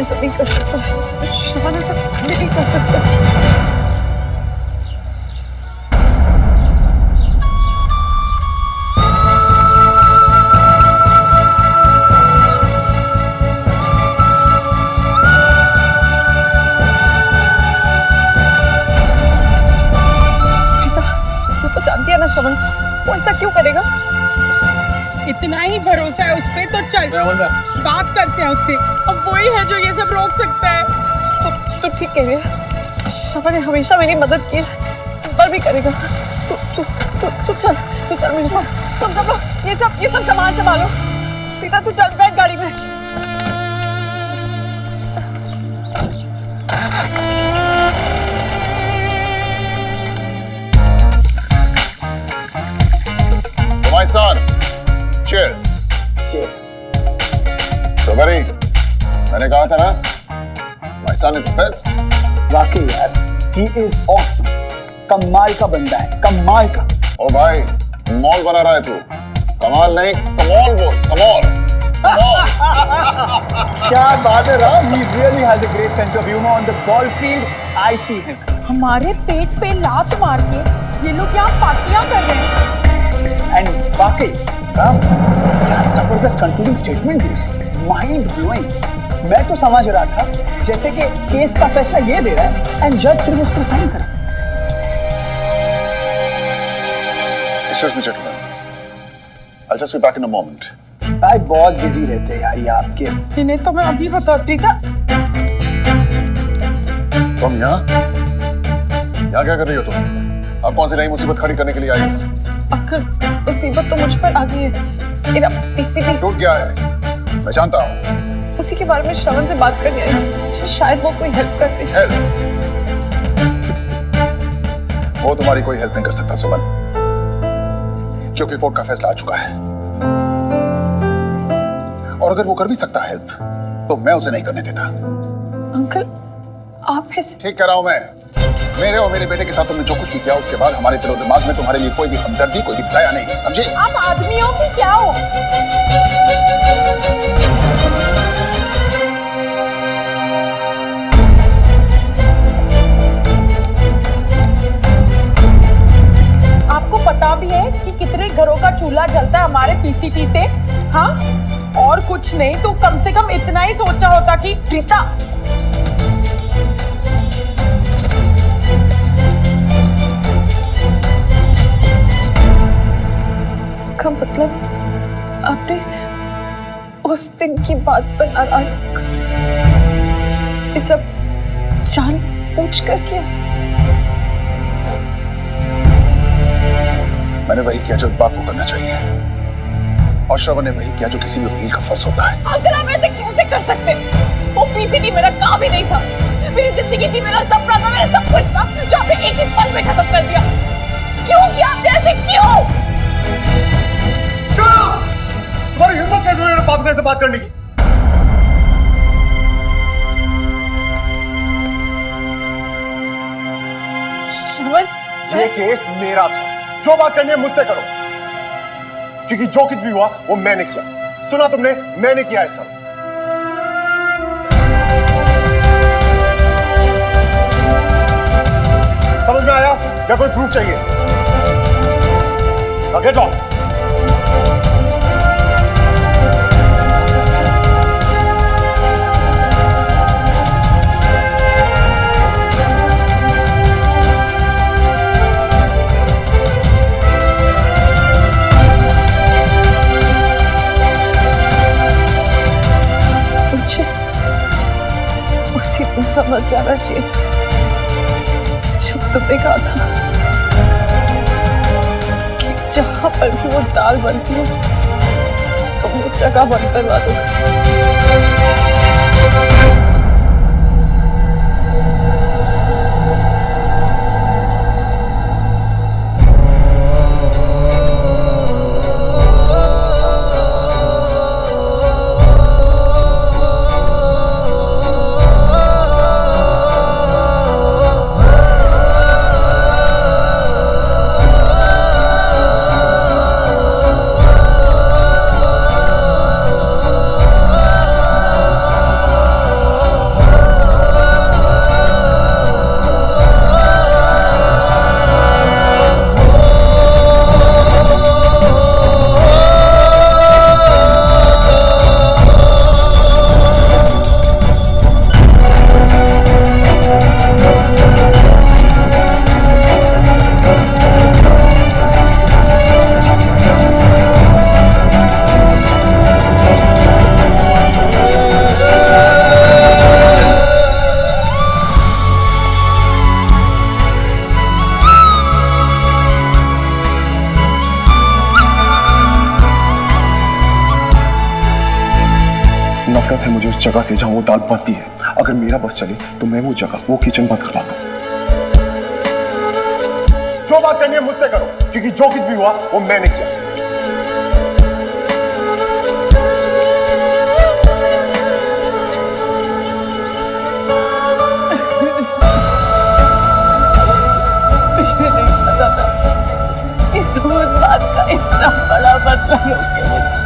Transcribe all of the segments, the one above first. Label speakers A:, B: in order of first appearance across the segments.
A: ऐसा नहीं कर सकता, शवन ऐसा नहीं कर सकता। शवन वो ऐसा क्यों करेगा?
B: इतना ही भरोसा है उस पे तो चल बात करते हैं उससे। अब वही है जो ये सब रोक सकता है।
A: तो ठीक कह रही है। शवन ने हमेशा मेरी मदद की है, इस बार भी करेगा। तू चल मेरे साथ। तुम सब लोग ये सब सामान संभालो। प्रीता तू चल बैठ गाड़ी में।
C: My son, cheers.
D: Cheers.
C: So buddy, मैंने कहा था ना, my son is the best.
D: वाकई यार, he is awesome. कमाल का बंदा है, कमाल का।
C: ओ भाई, मॉल बना रहा है तू। कमाल नहीं, कमाल बोल, कमाल।
D: क्या बात है Ram, he really has a great sense of humor on the ball field. I see him.
B: हमारे पेट पे लात मार के ये लोग यहाँ पार्टियां कर रहे हैं।
D: एंड वाकई राम, क्या जबरदस्त कंक्लूडिंग स्टेटमेंट दी उसने, माइंड ब्लोइंग। मैं तो समझ रहा था जैसे कि केस का फैसला ये दे रहा है एंड जज सिर्फ उस पर साइन करे।
C: Excuse me, gentlemen. I'll just be back in a moment.
D: भाई बहुत बिजी रहते हैं यार ये आपके।
B: इन्हें तो मैं अभी बता। प्रीता,
C: तुम यहाँ क्या कर रही हो तुम? अब कौन सी नई मुसीबत खड़ी करने के लिए आई हो?
A: अगर मुसीबत तो मुझ पर आ गई है। मेरा पीसीटी
C: टूट गया है, मैं जानता हूँ।
A: उसी के बारे में श्रवण से बात करने आई, शायद वो कोई हेल्प करते।
C: हेल्प? वो तुम्हारी कोई हेल्प नहीं कर सकता सुमन, क्योंकि कोर्ट का फैसला आ चुका है। और अगर वो कर भी सकता है हेल्प, तो मैं उसे नहीं करने देता।
A: अंकल आप ऐसे।
C: ठीक कह रहा हूं मैं। मेरे और मेरे बेटे के साथ तुमने जो कुछ भी किया, उसके बाद हमारे दिलो दिमाग में तुम्हारे लिए कोई भी हमदर्दी, कोई भी दया नहीं है, समझे?
B: आप आदमी हो कि क्या हो? आपको पता भी है कि कितने घरों का चूल्हा जलता है हमारे पीसीटी से? हाँ, और कुछ नहीं तो कम से कम इतना ही सोचा होता कि प्रीता,
A: इसका मतलब आपने उस दिन की बात पर नाराज होकर ये सब जानबूझ कर किया?
C: मैंने वही किया जो एक बाप को करना चाहिए, और श्रवण ने वही किया जो किसी भी वकील का फर्ज होता है।
A: अगर आप ऐसे कैसे कर सकते? वो पीसीटी मेरा काम ही नहीं था, मेरी जिंदगी थी, मेरा सपना था, मेरा सब कुछ था, जो आपने एक ही पल में खत्म कर दिया। क्यों किया आपने ऐसे, क्यों?
E: तुम्हारी हिम्मत कैसे हुई मेरे बाप से ऐसे बात करने की?
A: श्रवण,
E: ये केस मेरा था, जो बात करनी है मुझसे करो, क्योंकि जो कुछ भी हुआ वो मैंने किया। सुना तुमने, मैंने किया है सब। समझ में आया? या कोई प्रूफ चाहिए? Get lost.
A: उसी दिन समझ जाना चाहिए था जब तुमने कहा था कि जहां पर भी वो दाल बनती है तो वो जगह बंद करवा दो।
E: ताकत है मुझे उस जगह से जहां वो दाल बनती है। अगर मेरा बस चले तो मैं वो जगह, वो किचन बंद करवा दूं। जो बात करनी है मुझसे करो, क्योंकि जो कुछ भी हुआ वो मैंने किया।
B: मुझे नहीं पता था इस बात का इतना बड़ा बदला लोगे मुझसे।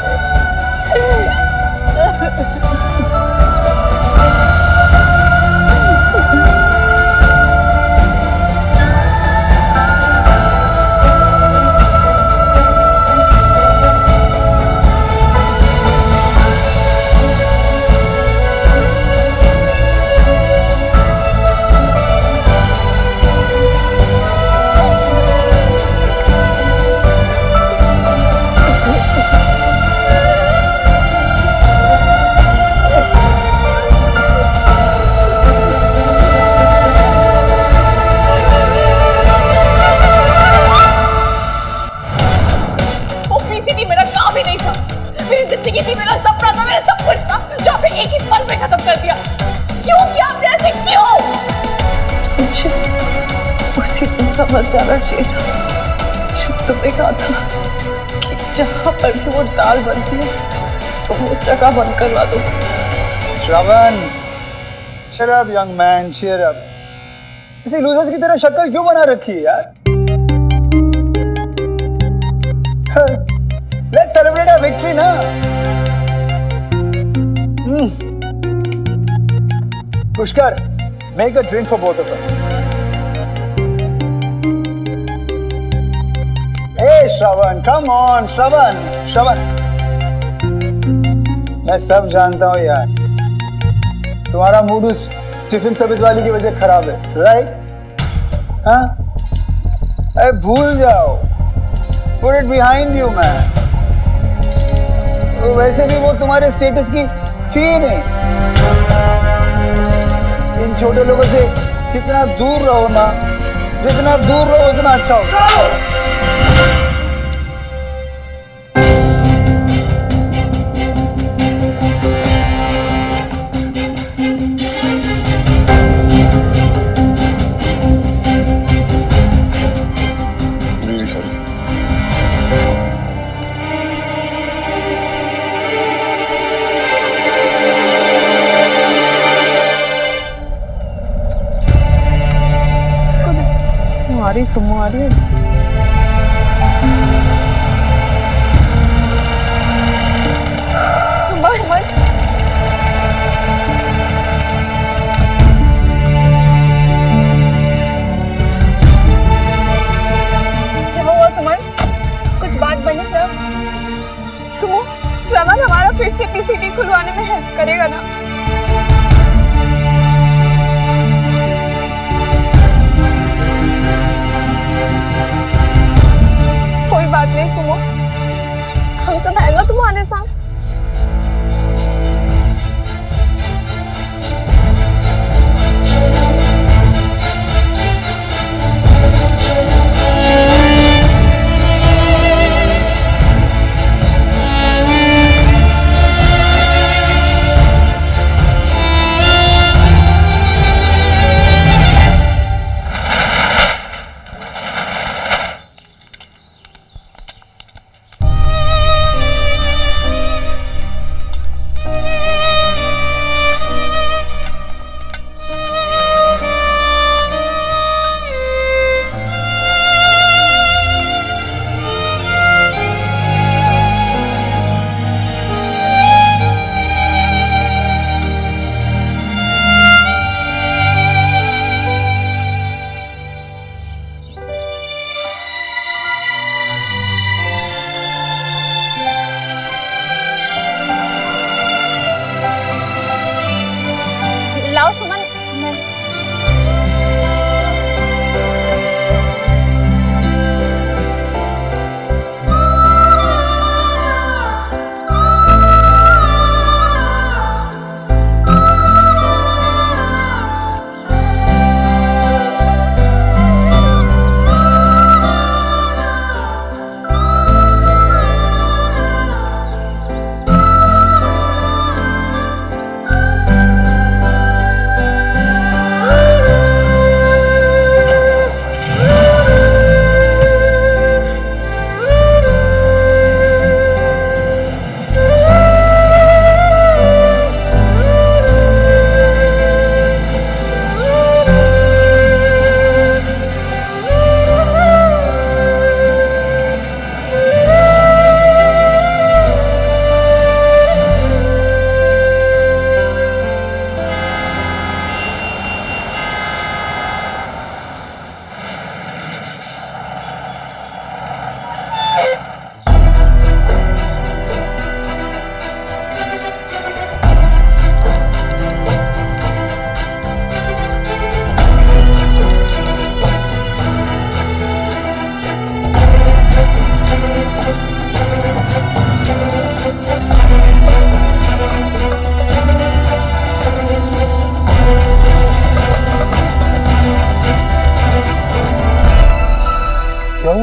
B: जिंदगी थी, मेरा सपना था, मेरा सब कुछ था, जो आपने एक ही पल में खत्म कर दिया। क्यों किया आपने ऐसे, क्यों?
A: मुझे उसी दिन समझ जाना चाहिए था जब तुमने कहा था कि जहां पर भी वो दाल बनती है तो वो जगह बंद करवा दो।
D: श्रवण, cheer up young man, cheer up। इसे लूजर्स की तरह शक्ल क्यों बना रखी है यार? Let's celebrate our victory ना। Pushkar, make a drink for both of us। Hey Shravan, come on श्रवण, श्रवण। मैं सब जानता हूँ यार, तुम्हारा मूड उस टिफिन सर्विस वाली की वजह खराब है, राइट? हाँ? अरे भूल जाओ, put it behind you man। तो वैसे भी वो तुम्हारे स्टेटस की फीम है। इन छोटे लोगों से जितना दूर रहो ना, जितना दूर रहो उतना अच्छा होगा।
C: Really sorry।
A: आ रही सुमो, आ रही है।
B: क्या हुआ सुमन? कुछ बात बनी क्या?
A: सुमो, श्रवण हमारा फिर से पीसीटी खुलवाने में हेल्प करेगा ना? कोई बात नहीं सुमो, हम सब आएगा तुम्हारे साथ।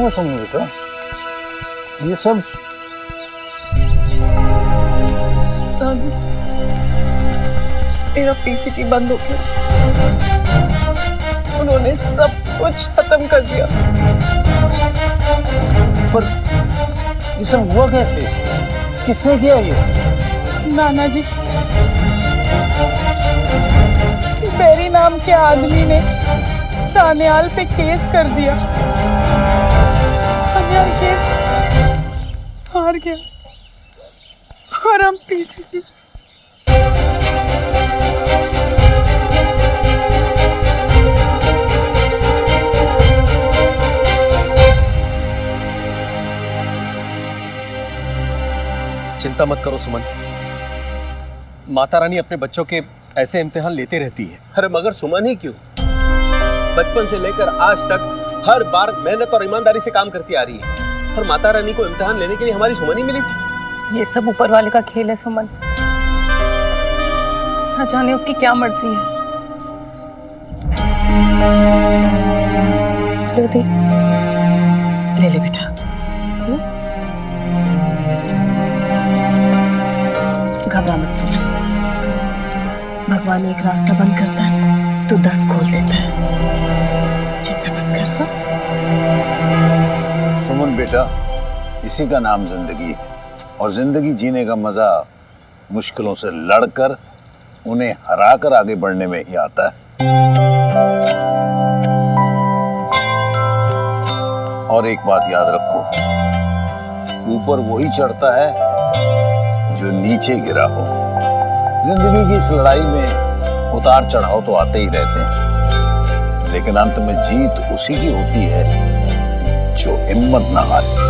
F: हो सुमन बेटा? ये सब
A: नानी, मेरा पीसीटी बंद हो गया। उन्होंने सब कुछ खत्म कर दिया।
F: पर ये सब हुआ कैसे? किसने किया ये?
B: नाना जी, किसी बेरी नाम के आदमी ने सान्याल पे केस कर दिया। सान्याल केस हार गया और हम पीसीटी।
E: चिंता मत करो सुमन, माता रानी अपने बच्चों के ऐसे इम्तिहान लेते रहती है।
G: अरे मगर सुमन ही क्यों, बचपन से लेकर आज तक हर बार मेहनत और ईमानदारी से काम करती आ रही है और माता रानी को इम्तिहान लेने के लिए हमारी सुमन ही मिली थी।
H: ये सब ऊपर वाले का खेल है सुमन, ना जाने उसकी क्या मर्जी है। लो ले ले बेटा। घबरा मत सुन, भगवान एक रास्ता बंद करता है तो 10 खोल देता है। चिंता मत कर। हाँ
F: सुमन बेटा, इसी का नाम जिंदगी है और जिंदगी जीने का मजा मुश्किलों से लड़कर उन्हें हराकर आगे बढ़ने में ही आता है। और एक बात याद रखो, ऊपर वही चढ़ता है जो नीचे गिरा हो। जिंदगी की इस लड़ाई में उतार चढ़ाव तो आते ही रहते हैं, लेकिन अंत में जीत उसी की होती है जो हिम्मत ना हारे।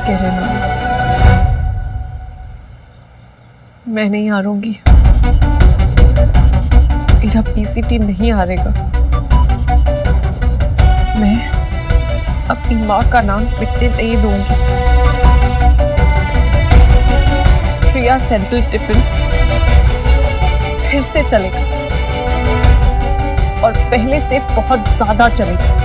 A: कह रहे ना, मैं नहीं हारूंगी। मेरा पीसीटी नहीं हारेगा। मैं अपनी माँ का नाम मिटने नहीं दूंगी। प्रिया सेंट्रल टिफिन फिर से चलेगा और पहले से बहुत ज्यादा चलेगा।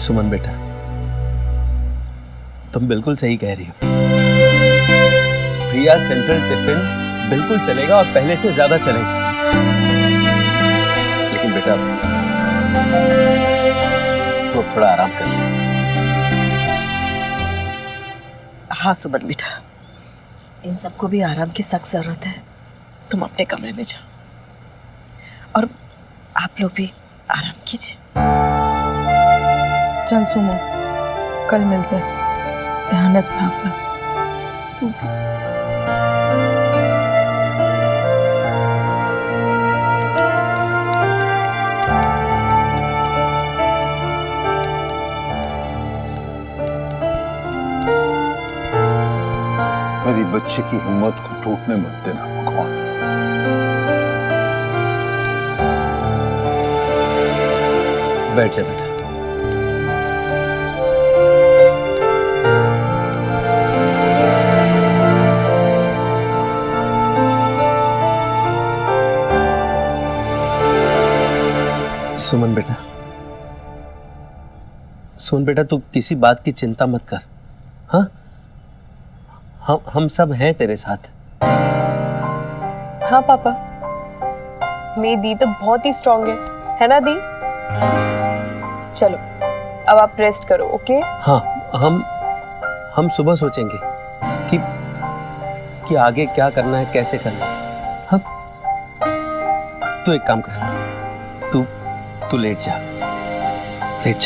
G: सुमन बेटा, तुम बिल्कुल सही कह रही हो। प्रिया सेंट्रल टिफिन बिल्कुल चलेगा और पहले से ज्यादा चलेगा। लेकिन बेटा, तो थोड़ा आराम कर ले।
H: हाँ सुमन बेटा, इन सबको भी आराम की सख्त जरूरत है। तुम अपने कमरे में जाओ और आप लोग भी आराम कीजिए।
B: चल सुमो, कल मिलते हैं। ध्यान रखना अपना। तू
F: मेरी बच्चे की हिम्मत को टूटने मत देना भगवान।
G: बैठ जा बेटा। सुमन बेटा, सुन बेटा, तू किसी बात की चिंता मत कर। हाँ, हम सब हैं तेरे साथ।
A: हाँ पापा, मेरी दी तो बहुत ही स्ट्रांग है ना दी? चलो अब आप रेस्ट करो, ओके?
G: हाँ, हम सुबह सोचेंगे कि आगे क्या करना है, कैसे करना है। हम तू एक काम कर, तू लेट जा। देख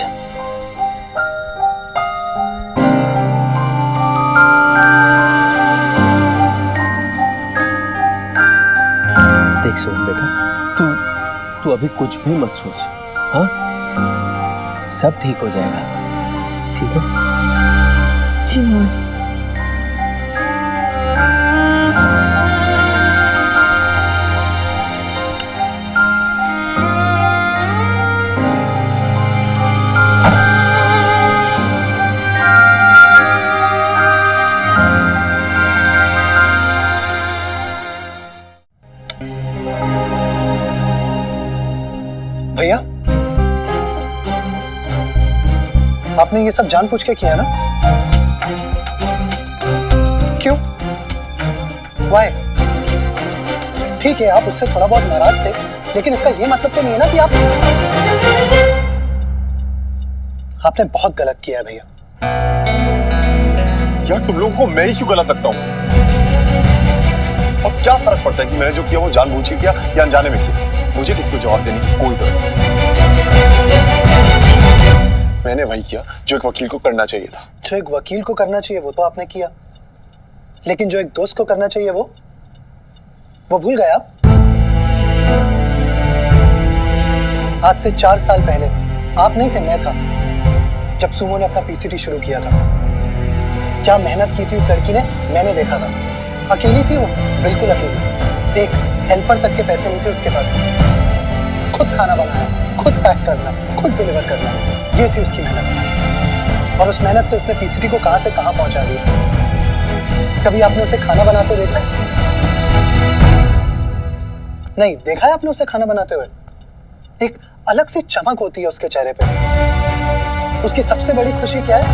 G: सोहन बेटा, तू अभी कुछ भी मत सोच, हाँ? सब ठीक हो जाएगा, ठीक है?
A: जी मोहन।
D: भैया, आपने ये सब जानबूझ के किया ना? क्यों? Why? ठीक है, आप उससे थोड़ा बहुत नाराज थे, लेकिन इसका ये मतलब तो नहीं है ना कि आपने बहुत गलत किया है भैया।
E: यार तुम लोगों को मैं ही क्यों गलत लगता हूँ? और क्या फर्क पड़ता है कि मैंने जो किया वो जानबूझ के किया या अनजाने में किया? मुझे किसी को जवाब देने की कोई जरूरत नहीं। मैंने वही किया जो एक वकील को करना चाहिए था।
D: जो एक वकील को करना चाहिए वो तो आपने किया, लेकिन जो एक दोस्त को करना चाहिए वो भूल गए आप। आज से 4 साल पहले आप नहीं थे, मैं था, जब सुमो ने अपना पीसीटी शुरू किया था। क्या मेहनत की थी उस लड़की ने, मैंने देखा था। अकेली थी वो, बिल्कुल अकेली। एक हेल्पर तक के पैसे नहीं थे उसके पास। खुद खाना बनाना, खुद पैक करना, खुद डिलीवर करना, ये थी उसकी मेहनत। और उस मेहनत से उसने पीसीटी को कहां से कहां पहुंचा दिया। कभी आपने उसे खाना बनाते देखा है? नहीं देखा है आपने उसे खाना बनाते हुए? एक अलग सी चमक होती है उसके चेहरे पे। उसकी सबसे बड़ी खुशी क्या है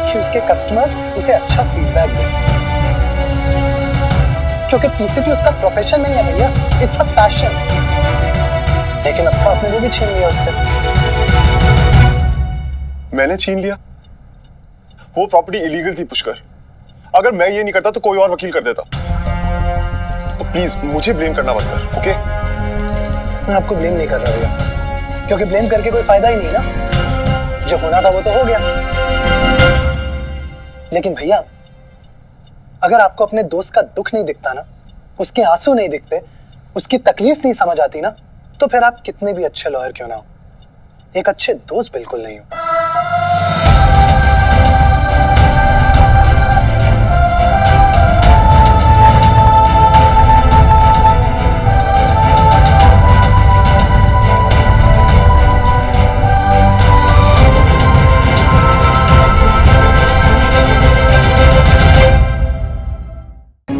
D: कि उसके कस्टमर्स उसे अच्छा फीडबैक दें, क्योंकि पीसीटी उसका प्रोफेशन नहीं है भैया, इट्स अ पैशन। लेकिन अब तो आपने वो भी छीन लिया उससे।
E: मैंने छीन लिया? वो प्रॉपर्टी इलीगल थी पुष्कर। अगर मैं ये नहीं करता तो कोई और वकील कर देता। तो प्लीज मुझे ब्लेम करना मत कर, ओके?
D: मैं आपको ब्लेम नहीं कर रहा भैया, क्योंकि ब्लेम करके कोई फायदा ही नहीं ना। जो होना था वो तो हो गया। लेकिन भैया, अगर आपको अपने दोस्त का दुख नहीं दिखता ना, उसके आंसू नहीं दिखते, उसकी तकलीफ नहीं समझ आती ना, तो फिर आप कितने भी अच्छे लॉयर क्यों ना हो, एक अच्छे दोस्त बिल्कुल नहीं हो।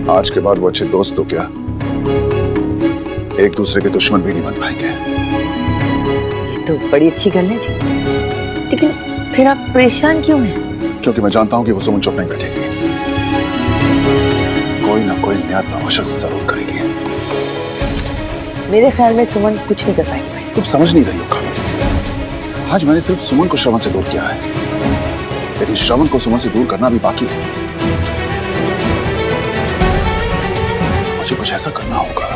C: आज के बाद वो अच्छे दोस्त तो क्या, एक दूसरे के दुश्मन भी नहीं बन पाएंगे।
H: ये तो बड़ी अच्छी गल है जी, लेकिन फिर आप परेशान क्यों हैं?
C: क्योंकि मैं जानता हूं कि वो सुमन चुप नहीं बैठेगी, कोई ना कोई नया तमाशा जरूर करेगी।
H: मेरे ख्याल में सुमन कुछ नहीं कर पाएगी भाई।
C: तुम समझ नहीं रही हो कानून। आज मैंने सिर्फ सुमन को श्रवण से दूर किया है, लेकिन श्रवण को सुमन से दूर करना भी बाकी है। मुझे कुछ ऐसा करना होगा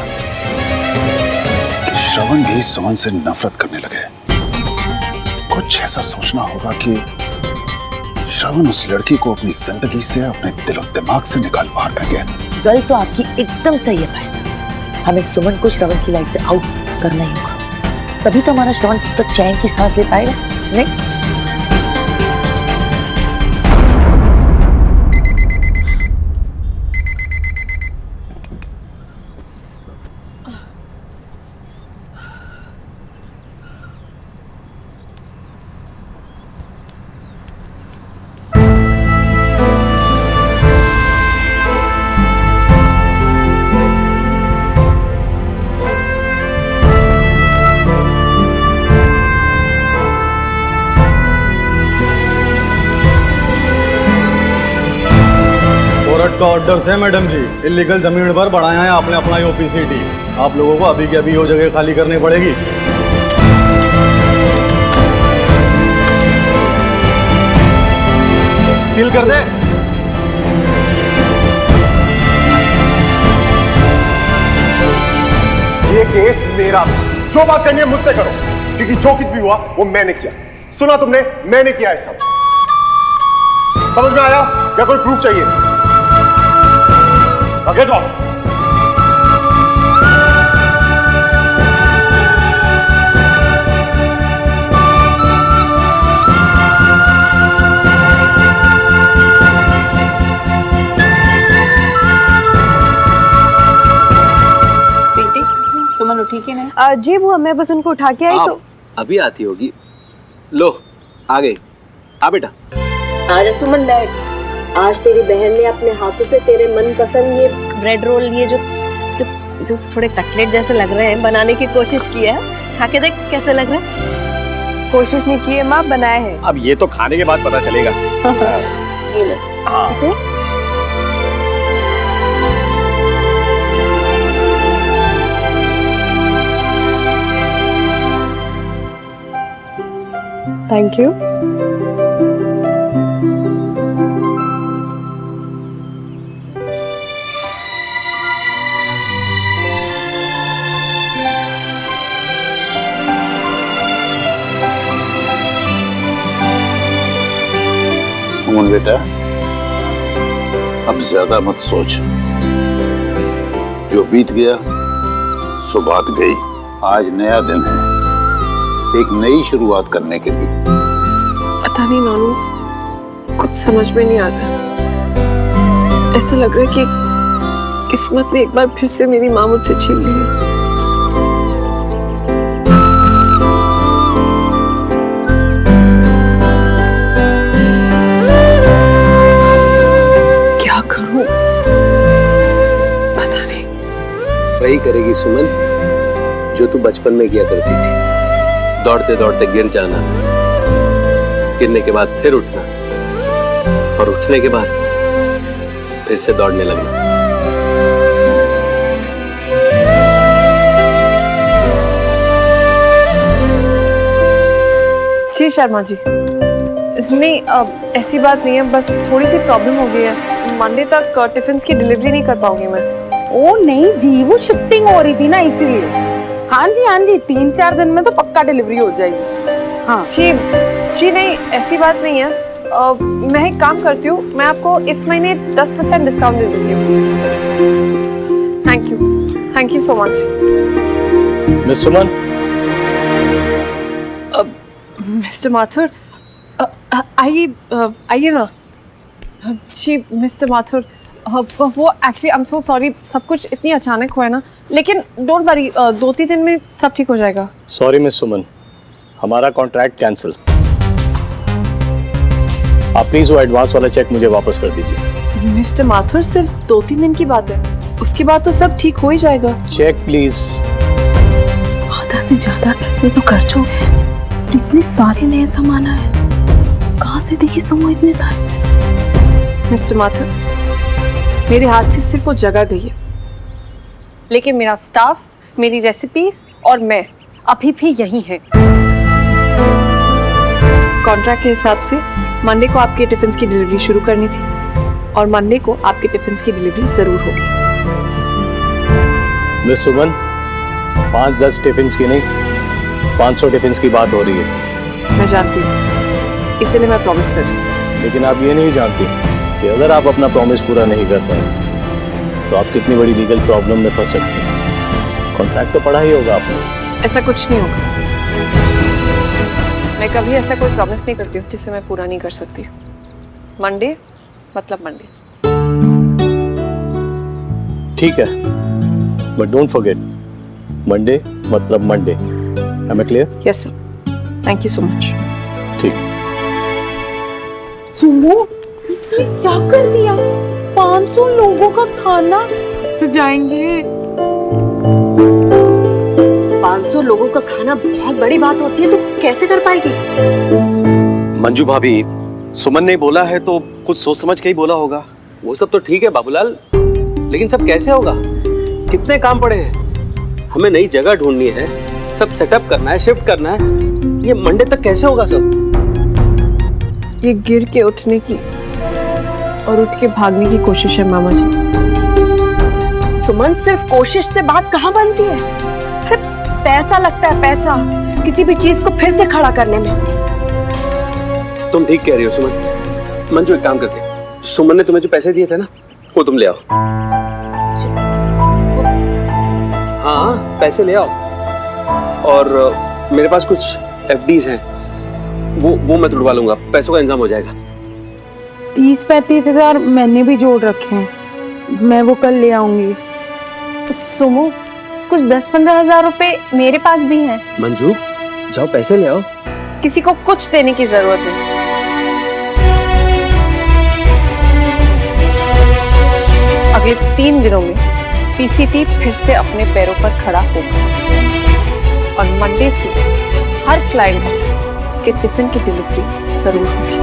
C: कि श्रवण भी सुमन से नफरत करने लगे। कुछ ऐसा सोचना होगा कि श्रवण उस लड़की को अपनी जिंदगी से, अपने दिल और दिमाग से निकाल बाहर फेंके।
H: गल तो आपकी एकदम सही है भाई साहब, हमें सुमन को श्रवण की लाइफ से आउट करना ही होगा, तभी तो हमारा श्रवण तो चैन की सांस ले पाएगा। नहीं
I: का ऑर्डर है मैडम जी, इलीगल जमीन पर बढ़ाया है आपने अपना ओपीसीटी। आप लोगों को अभी के अभी वो जगह खाली करनी पड़ेगी। सील कर दे।
E: ये केस मेरा था, जो बात करनी है मुझसे करो, क्योंकि जो कुछ भी हुआ वो मैंने किया। सुना तुमने, मैंने किया है सब। समझ में आया या कोई प्रूफ चाहिए? Get lost.
B: सुमन उठी कि नहीं?
A: जी वो मैं बस उनको उठा के आई तो
G: अभी आती होगी। लो आ गई। आ बेटा।
J: आजा सुमन बैठ। आज तेरी बहन ने अपने हाथों से तेरे मनपसंद ये ब्रेड रोल, ये जो थोड़े कटलेट जैसे लग रहे हैं, बनाने की कोशिश की है। खा के देख कैसे लग रहा है।
A: कोशिश नहीं की है माँ, बनाया है।
E: अब ये तो खाने के बाद पता चलेगा।
J: ये ले, ठीक है?
A: Thank you.
F: सुमन बेटा, अब ज्यादा मत सोच। जो बीत गया सो बात गई। आज नया दिन है, एक नई शुरुआत करने के लिए।
A: पता नहीं नानू, कुछ समझ में नहीं आ रहा। ऐसा लग रहा है कि किस्मत ने एक बार फिर से मेरी माँ मुझसे छीन ली है। क्या करूं? पता नहीं।
G: वही करेगी सुमन जो तू बचपन में किया करती थी। दौड़ते दौड़ते गिर जाना, गिरने के बाद फिर उठना, और उठने के बाद फिर से दौड़ने लगना।
A: जी शर्मा जी, नहीं ऐसी बात नहीं है, बस थोड़ी सी प्रॉब्लम हो गई है। मंडे तक टिफिन की डिलीवरी नहीं कर पाऊंगी मैं।
B: ओ नहीं जी, वो शिफ्टिंग हो रही थी ना, इसीलिए। हाँ जी 3-4 दिन में तो पक्का डिलीवरी हो जाएगी। हाँ
A: जी नहीं, ऐसी बात नहीं है। मैं एक काम करती हूँ, मैं आपको इस महीने 10% डिस्काउंट दे देती हूँ। Thank you so much.
I: Miss Suman,
A: mister Mathur, आइए ना। जी मिस्टर माथुर, वो actually I am so sorry, सब कुछ इतनी अचानक हुआ है ना, लेकिन डोंट वरी, 2-3 दिन में सब ठीक हो जाएगा।
I: सॉरी मिस सुमन, हमारा कॉन्ट्रैक्ट कैंसिल। आप प्लीज वो एडवांस वाला चेक मुझे वापस कर दीजिए।
A: मिस्टर माथुर, सिर्फ 2-3 दिन की बात है, उसके बाद तो सब ठीक हो ही जाएगा।
I: Check please.
B: आधा से ज्यादा पैसे तो खर्च हो गए, इतने सारे नए सामान आए, कहाँ से देखी सुमो इतने सारे पैसे?
A: मिस्टर माथुर, मेरे हाथ से सिर्फ वो जगह गई है, लेकिन मेरा स्टाफ, मेरी रेसिपीज और मैं अभी भी यही हैं। कॉन्ट्रैक्ट के हिसाब से मंडे को आपके टिफिन की डिलीवरी शुरू करनी थी, और मंडे को आपके टिफिन की डिलीवरी जरूर होगी।
I: मिस सुमन, 5-10 टिफिन की नहीं, 500 टिफिन की बात हो रही है।
A: मैं जानती हूँ, इसीलिए मैं प्रॉमिस कर रही हूँ।
I: लेकिन आप ये नहीं जानती कि अगर आप अपना प्रॉमिस पूरा नहीं कर पाए तो आप कितनी बड़ी लीगल प्रॉब्लम में फंस सकते हैं। कॉन्ट्रैक्ट तो पढ़ा ही होगा आपने।
A: ऐसा कुछ नहीं होगा, मैं कभी ऐसा कोई प्रॉमिस नहीं करती हूँ जिसे मैं पूरा नहीं कर सकती। मंडे मतलब मंडे।
I: ठीक है, बट डोंट फॉरगेट, मंडे मतलब Monday. Am I clear?
A: Yes sir, thank you so much.
I: ठीक।
B: सुमो, क्या कर दिया? 500 लोगों का खाना सजाएंगे।
J: 500 लोगों का खाना बहुत बड़ी बात होती है, तो कैसे कर पाएगी?
G: मंजू भाभी, सुमन ने बोला है तो कुछ सोच समझ के ही बोला होगा। वो सब तो ठीक है बाबूलाल, लेकिन सब कैसे होगा? कितने काम पड़े हैं, हमें नई जगह ढूंढनी है, सब सेटअप करना है, शिफ्ट करना है। ये मंडे तक कैसे होगा सब?
A: ये गिर के उठने की और उठ के भागने की कोशिश है मामा जी।
H: सुमन, सिर्फ कोशिश से बात कहाँ बनती है? अरे पैसा लगता है, पैसा किसी भी चीज को फिर से खड़ा करने में।
G: तुम ठीक कह रही हो सुमन। मंजू एक काम करते, सुमन ने तुम्हें जो पैसे दिए थे ना, वो तुम ले आओ। हाँ पैसे ले आओ, और मेरे पास कुछ FDs हैं, वो मैं तुड़वा लूंगा, पैसों का इंतजाम हो जाएगा।
B: 30-35 हजार मैंने भी जोड़ रखे हैं, मैं वो कल ले आऊंगी।
J: सुमो, कुछ 10-15 हजार रुपए मेरे पास भी हैं।
G: मंजू जाओ पैसे ले आओ।
A: किसी को कुछ देने की जरूरत नहीं। अगले 3 दिनों में PCT फिर से अपने पैरों पर खड़ा होगा, और मंडे से हर क्लाइंट को उसके टिफिन की डिलीवरी जरूर होगी।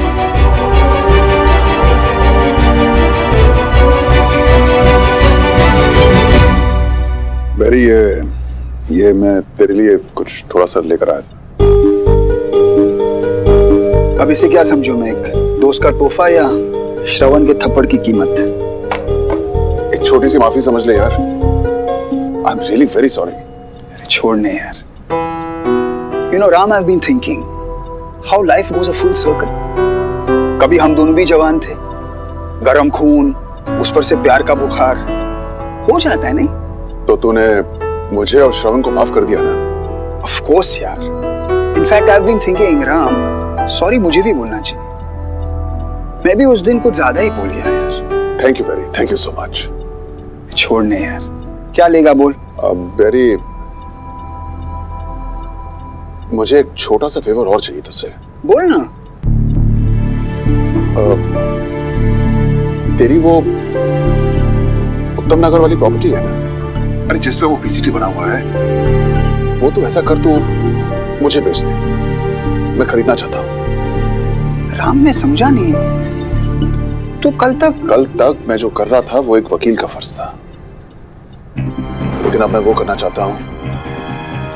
C: बेरी, ये मैं तेरे लिए कुछ थोड़ा सा लेकर आया था।
D: अब इसे क्या समझूं मैं, एक दोस्त का तोहफा या श्रवण के थप्पड़ की कीमत?
C: एक छोटी सी माफी समझ ले यार। I am really very sorry.
D: छोड़ने यार। You know, Ram, I've been thinking how life goes a full circle. कभी हम दोनों भी जवान थे, गरम खून, उस पर से प्यार का बुखार हो जाता है, नहीं?
C: तो तूने मुझे और श्रवण को माफ कर दिया ना?
D: Of course यार। In fact, I've been thinking, Ram, sorry मुझे भी बोलना चाहिए। मैं भी उस दिन कुछ ज्यादा ही बोल गया यार।
C: Thank you very, thank you so much.
D: छोड़ने यार, क्या लेगा बोल?
C: बेरी, मुझे एक छोटा सा फेवर और चाहिए तुझसे।
D: बोल ना।
C: तेरी वो उत्तम नगर वाली प्रॉपर्टी है ना, अरे जिसपे वो PCT बना हुआ है, वो तू ऐसा कर, तू मुझे बेच दे, मैं खरीदना चाहता हूँ।
D: राम, मैं समझा नहीं। तो कल तक
C: मैं जो कर रहा था वो एक वकील का फर्ज था, लेकिन अब मैं वो करना चाहता हूँ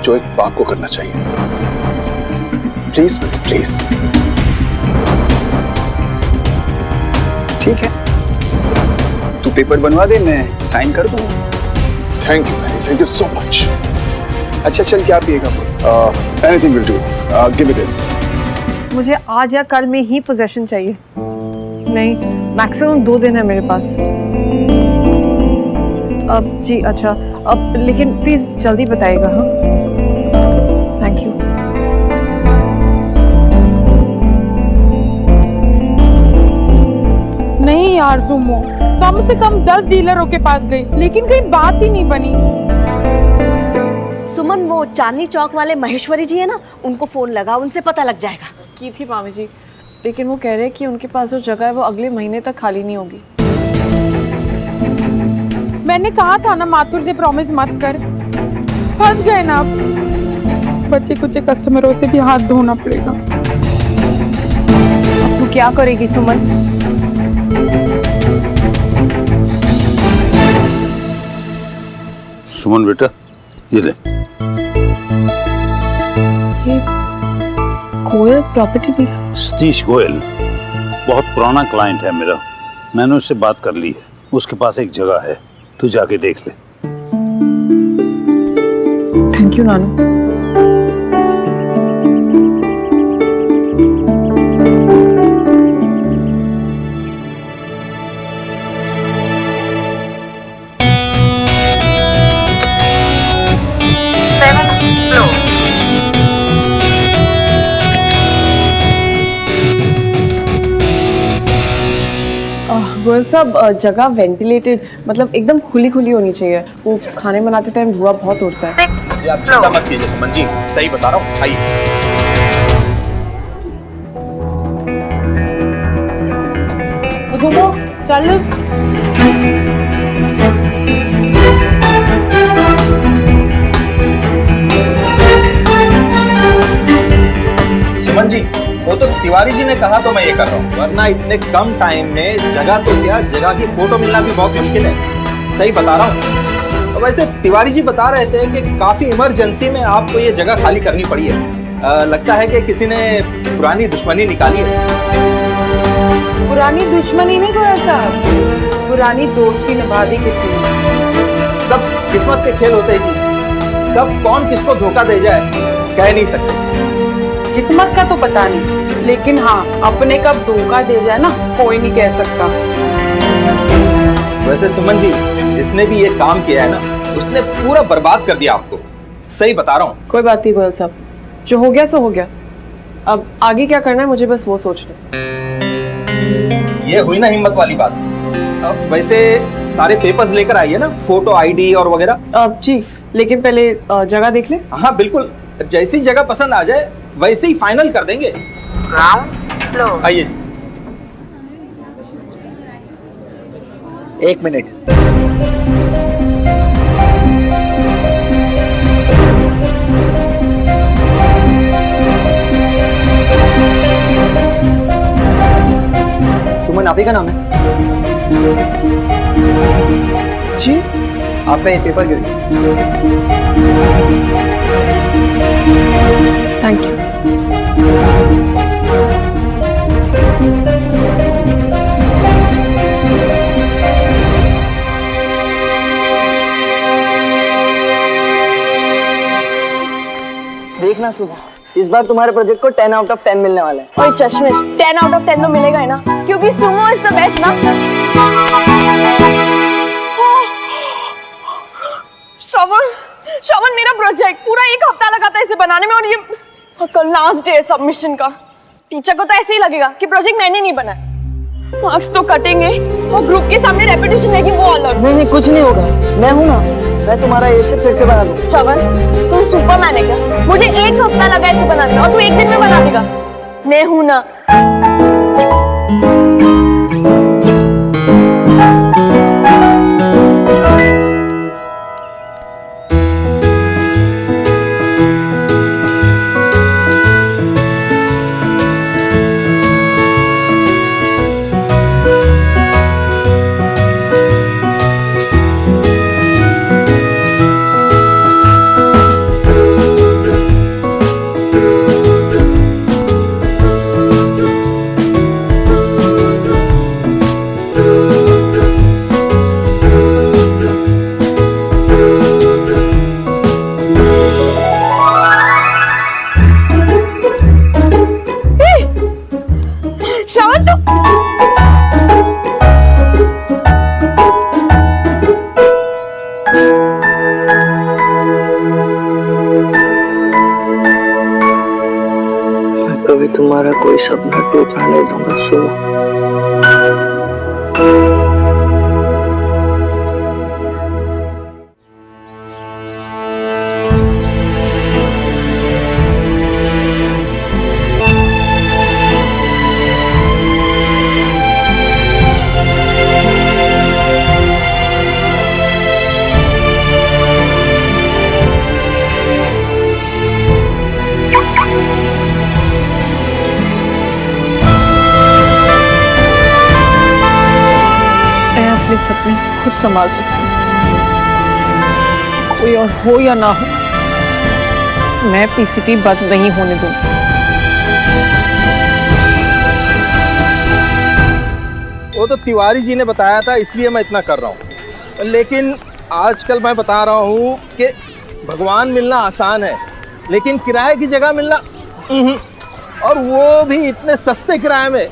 C: जो एक बाप को करना चाहिए। Please please. ठीक है, तू पेपर बनवा दे, मैं साइन कर दूंगा। Thank you so much.
D: अच्छा चल, क्या पिएगा बोल?
C: Anything will do, give me this.
A: मुझे आज या कल में ही पोजेशन चाहिए, नहीं मैक्सिमम 2 दिन है मेरे पास। अब जी अच्छा, अब लेकिन प्लीज जल्दी बताइएगा। हाँ, थैंक यू।
B: नहीं यार सुमो, कम से कम 10 डीलरों के पास गई, लेकिन कहीं बात ही नहीं बनी।
H: सुमन, वो चांदनी चौक वाले महेश्वरी जी है ना, उनको फोन लगा, उनसे पता लग जाएगा।
A: की थी मामी जी, लेकिन वो कह रहे हैं कि उनके पास जो जगह है वो अगले महीने तक खाली नहीं होगी।
B: मैंने कहा था ना माथुर से प्रॉमिस मत कर, फंस गए ना। अब बच्चे कुछ कस्टमरों से भी हाथ धोना पड़ेगा।
A: तू क्या करेगी सुमन?
F: सुमन बेटा, ये ले।
A: ये गोयल प्रॉपर्टी थी।
F: सतीश गोयल बहुत पुराना क्लाइंट है मेरा, मैंने उससे बात कर ली है, उसके पास एक जगह है, तू जाके देख ले।
A: थैंक यू नानू। गोयल साहब, जगह वेंटिलेटेड, मतलब एकदम खुली खुली होनी चाहिए। वो खाने बनाते टाइम धुआं बहुत उड़ता है।
G: आप चिंता मत कीजिए सुमन जी, सही बता रहा हूँ, आइए।
B: सुमो चल।
K: सुमन जी, वो तो तिवारी जी ने कहा तो मैं ये कर रहा हूँ, वरना इतने कम टाइम में जगह तो क्या, जगह की फोटो मिलना भी बहुत मुश्किल है। सही बता रहा हूँ। वैसे तिवारी जी बता रहे थे कि काफी इमरजेंसी में आपको ये जगह खाली करनी पड़ी है। लगता है कि किसी ने पुरानी दुश्मनी निकाली है।
B: पुरानी दुश्मनी नहीं गोयल साहब, पुरानी दोस्ती निभा दी किसी ने।
K: सब किस्मत के खेल होते हैं जी, कब कौन किसको धोखा दे जाए कह नहीं सकते।
B: किस्मत का तो पता नहीं, लेकिन हाँ अपने कब धोखा दे जाए ना कोई नहीं कह सकता।
K: वैसे सुमन जी, जिसने भी ये काम किया है ना उसने पूरा बर्बाद कर दिया आपको, सही बता रहा हूँ।
A: कोई बात नहीं गोयल साहब, जो हो गया सो हो गया। अब आगे क्या करना है मुझे बस वो सोचना।
K: ये हुई ना हिम्मत वाली बात। अब वैसे सारे पेपर्स लेकर आइए ना, फोटो आईडी और वगैरह।
A: जी लेकिन पहले जगह देख ले।
K: हाँ बिल्कुल, जैसी जगह पसंद आ जाए वैसे ही फाइनल कर देंगे। आइए जी।
D: 1 मिनट। सुमन आप ही का नाम है?
A: जी
D: आप पे पेपर गिर गया।
A: Thank you.
L: देखना सुबह, इस बार तुम्हारे प्रोजेक्ट को 10 आउट ऑफ 10 मिलने वाला है।
J: और चश्मिश 10 आउट ऑफ 10 तो मिलेगा ही ना, क्योंकि सुमो इज द बेस्ट ना। श्रवण मेरा प्रोजेक्ट पूरा 1 हफ्ता लगा था इसे बनाने में, और ये कल लास्ट डे है सबमिशन का। टीचर को तो ऐसे ही लगेगा कि प्रोजेक्ट मैंने नहीं बनाया। मार्क्स तो कटेंगे और ग्रुप के सामने रेपुटेशन रहेगी वो अलग।
L: नहीं कुछ नहीं होगा, मैं हूँ ना, मैं तुम्हारा ये सब फिर से बना दूँ।
J: श्रवण तुम सुपरमैन है क्या? मुझे 1 हफ्ता लगा इसे बनाने में और तू 1 दिन में बना देगा। मैं हूँ ना। श्रवण तो
L: मैं कभी तुम्हारा कोई सपना टूटने नहीं दूंगा सुबह।
A: सपने खुद संभाल सकती हूँ, कोई और हो या ना हो, मैं पीसीटी बंद नहीं होने दूंगी।
K: वो तो तिवारी जी ने बताया था इसलिए मैं इतना कर रहा हूँ, लेकिन आजकल मैं बता रहा हूँ कि भगवान मिलना आसान है लेकिन किराए की जगह मिलना और वो भी इतने सस्ते किराए में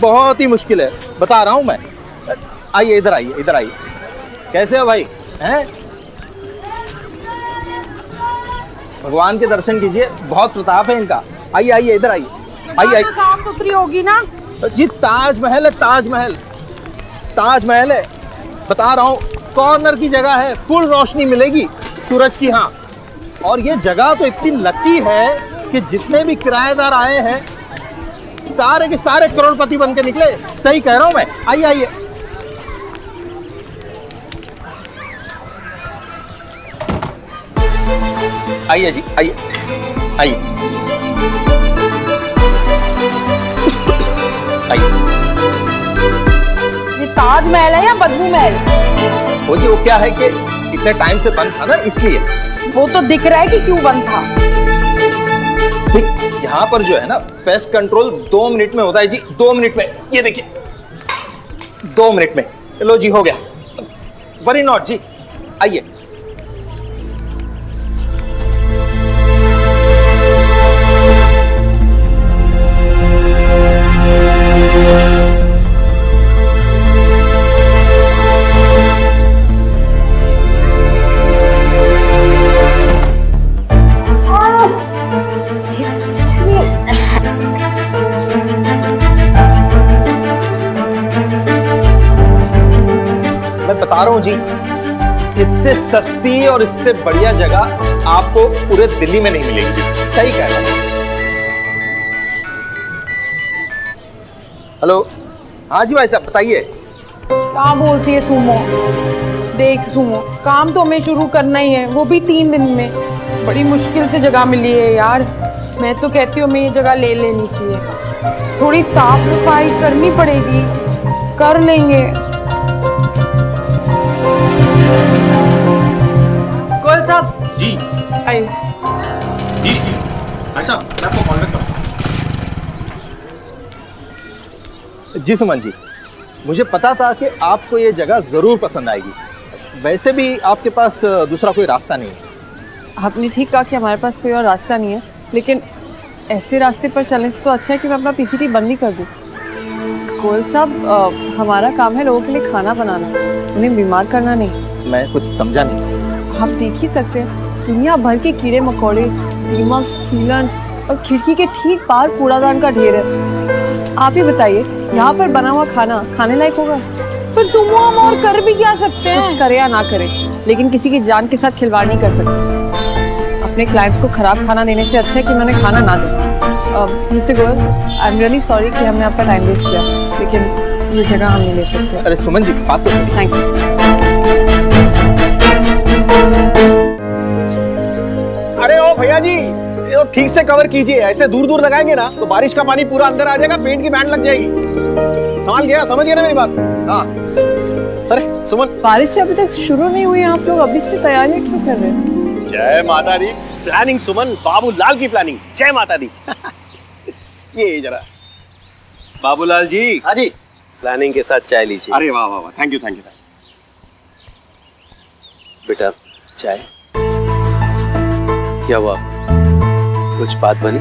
K: बहुत ही मुश्किल है, बता रहा हूँ मैं। आइए इधर आइए, इधर आइए। कैसे हो भाई? हैं? भगवान के दर्शन कीजिए, बहुत प्रताप है इनका। आइए आइए इधर आइए, आइए आइए।
B: साफ सुथरी होगी ना
K: जी? ताजमहल है, ताजमहल, ताजमहल है, बता रहा हूँ। कॉर्नर की जगह है, फुल रोशनी मिलेगी सूरज की। हाँ, और ये जगह तो इतनी लकी है कि जितने भी किराएदार आए हैं सारे के सारे करोड़पति बन के निकले। सही कह रहा हूँ मैं। आइए आइए। आइए जी, आइए आइए आइए।
B: ये ताजमहल है या बदबू महल?
K: वो जी वो क्या है कि इतने टाइम से बंद था ना, इसलिए।
B: वो तो दिख रहा है कि क्यों बंद था।
K: यहाँ पर जो है ना पेस्ट कंट्रोल 2 मिनट में होता है जी, 2 मिनट में। ये देखिए 2 मिनट में। लो जी, हो गया। वरी नॉट जी, आइए। मैं बता रहा हूं जी, इससे सस्ती और इससे बढ़िया जगह आपको पूरे दिल्ली में नहीं मिलेगी जी। सही कह रहा हूं। हेलो, हाँ जी भाई साहब बताइए।
B: क्या बोलती है सुमो? देख सुमो, काम तो हमें शुरू करना ही है, वो भी 3 दिन में। बड़ी मुश्किल से जगह मिली है यार। मैं तो कहती हूँ हमें ये जगह ले लेनी चाहिए। थोड़ी साफ सफाई करनी पड़ेगी, कर लेंगे। गोयल साहब
E: जी
B: आइए।
E: जी जी भाई साहब, मैं आपको कॉन्टेक्ट करता हूँ।
K: जी सुमन जी, मुझे पता था कि आपको ये जगह जरूर पसंद आएगी। वैसे भी आपके पास दूसरा कोई रास्ता नहीं है।
A: आपने ठीक कहा कि हमारे पास कोई और रास्ता नहीं है, लेकिन ऐसे रास्ते पर चलने से तो अच्छा है कि मैं अपना पीसीटी बंद ही कर दूँ। गोयल साहब, हमारा काम है लोगों के लिए खाना बनाना, उन्हें बीमार करना नहीं।
K: मैं कुछ समझा नहीं।
A: आप देख ही सकते हैं, दुनिया भर के कीड़े मकोड़े, दीमक, सीलन और खिड़की के ठीक बाहर कूड़ादान का ढेर है। आप ही बताइए, यहाँ पर बना हुआ खाना खाने लायक होगा?
B: पर सुमो, हम और कर भी क्या सकते हैं?
A: कुछ करे या ना करे, लेकिन किसी की जान के साथ खिलवाड़ नहीं कर सकते। अपने क्लाइंट्स को खराब खाना देने से अच्छा है कि मैंने खाना ना दूं। Mister Goyal, I am really sorry कि हमने आपका टाइम वेस्ट किया, लेकिन ये जगह हम नहीं ले सकते।
K: अरे सुमन जी, बात तो सुनिए।
A: Thank you.
E: अरे ओ भैया जी, ये तो ठीक से कवर कीजिए। ऐसे दूर दूर लगाएंगे ना तो बारिश का पानी पूरा अंदर आ जाएगा, पेंट की बैंड लग जाएगी। संभाल गया, समझ गया ना मेरी बात? हाँ। अरे सुमन,
A: बारिश अभी तक शुरू नहीं हुई, आप लोग अभी से तैयारियां क्यों कर रहे हैं?
E: जय माता दी। प्लानिंग सुमन, बाबूलाल की प्लानिंग। जय माता दी। ये जरा
G: बाबूलाल जी।
E: हाँ जी।
G: प्लानिंग के साथ चाय लीजिए।
E: अरे वाह वाह वाह, थैंक यू थैंक यू।
G: बेटा चाय। क्या हुआ, कुछ बात बनी?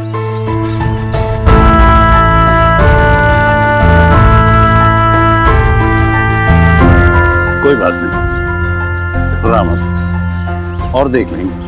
F: कोई बात नहीं, घबरा मत, और देख लेंगे।